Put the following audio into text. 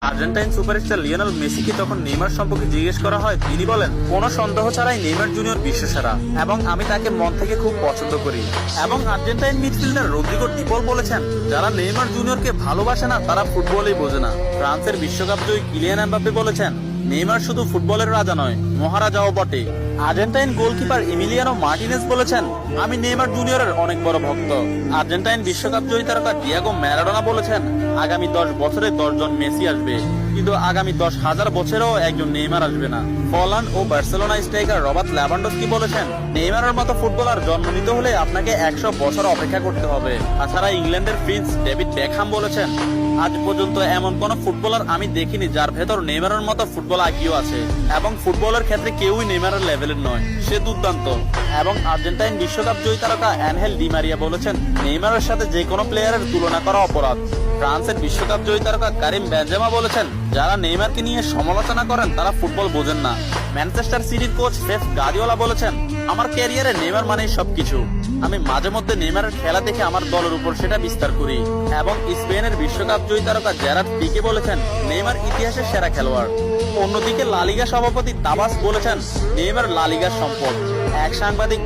Argentine superstar Lionel মেসিকে তখন Neymar সম্পর্কে জিজ্ঞেস করা হয়, তিনি বলেন, কোনো সন্দেহ ছাড়াই নেইমার জুনিয়র বিশ্বসেরা এবং আমি তাকে মন থেকে খুব পছন্দ করি। এবং আর্জেন্টাইন মিডফিল্ডার রদ্রিগো ডি পল বলেছেন, যারা নেইমার জুনিয়রকে ভালোবাসে না তারা ফুটবলই বোঝে না। ফ্রান্সের বিশ্বকাপ জয়ী কিলিয়ান এমবাপ্পে বলেছেন, নেইমার শুধু ফুটবলের রাজা নয়, মহারাজাও বটে। আর্জেন্টাইন গোলকিপার এমিলিয়ানো মার্টিনেজ বলেছেন, আমি নেইমার জুনিয়রের অনেক বড় ভক্ত। আর্জেন্টাইন বিশ্বকাপ জয়ী তারকা ডিয়েগো ম্যারাডোনা বলেছেন, আগামী 10 বছরে 10 জন মেসি আসবে, কিন্তু আগামী 10,000 বছরেও একজন নেইমার আসবে না। পোল্যান্ড ও বার্সেলোনা স্ট্রাইকার রবার্ট লেভানডস্কি বলেছেন, নেইমারের মতো ফুটবলার জন্ম নিতে হলে আপনাকে 100 বছর অপেক্ষা করতে হবে। তাছাড়া ইংল্যান্ডের প্রিন্স ডেভিড বেকহাম বলেছেন, আজ পর্যন্ত এমন কোন ফুটবলার আমি দেখিনি যার ভেতর নেইমারের মতো ফুটবল আইকিউ আছে, এবং ফুটবলের ক্ষেত্রে কেউই নেইমারের লেভেলের নয়, সে দুর্দান্ত। এবং আর্জেন্টাইন বিশ্বকাপ জয়ী তারকা অ্যানহেল ডি মারিয়া বলেছেন, নেইমারের সাথে যে কোনো প্লেয়ারের তুলনা করা অপরাধ। ফ্রান্সের বিশ্বকাপ জয়ী তারকা কারিম বেনজেমা বলেছেন, যারা নেইমারকে নিয়ে সমালোচনা করেন তারা ফুটবল বোঝেন না। ম্যানচেস্টার সিটির কোচ পেপ গার্দিওলা বলেছেন, আমার ক্যারিয়ারে নেইমার মানেই সবকিছু। আমি মাঝে মধ্যে নেইমারের খেলা দেখে আমার দলের উপর সেটা বিস্তার করি। এবং স্পেনের বিশ্বকাপ জয়ী তারকা জেরার্ড পিকে বলেছেন, নেইমার ইতিহাসের সেরা খেলোয়াড়। অন্যদিকে লা লিগা সভাপতি তাবাস বলেছেন, নেইমার লা লিগার সম্পদ। এক সাংবাদিক